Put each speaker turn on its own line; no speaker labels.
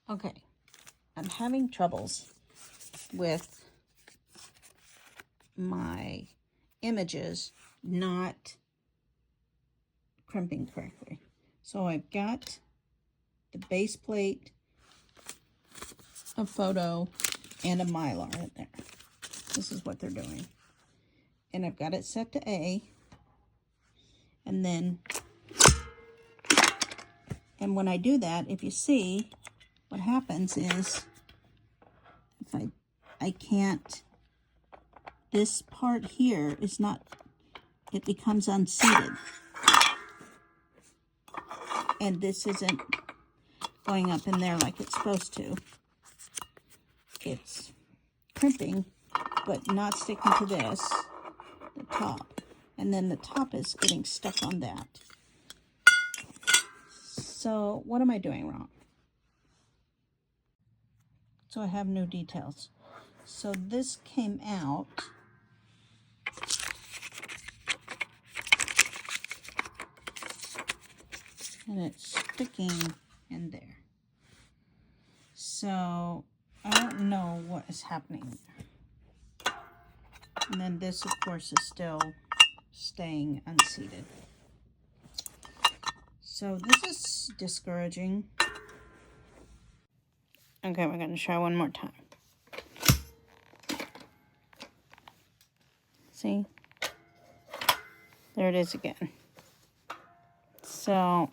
Okay, I'm having troubles with my images not crimping correctly. So I've got the base plate, a photo, and a Mylar in there. This is what they're doing. And I've got it set to A. And then, and when I do that, if you see, what happens is, if I can't, this part here is not, it becomes unseated. And this isn't going up in there like it's supposed to. It's crimping, but not sticking to this, the top. And then the top is getting stuck on that. So what am I doing wrong? So I have new details. So this came out. And it's sticking in there. So I don't know what is happening there. And then this, of course, is still staying unseated. So this is discouraging. Okay, we're going to try one more time. See? There it is again. So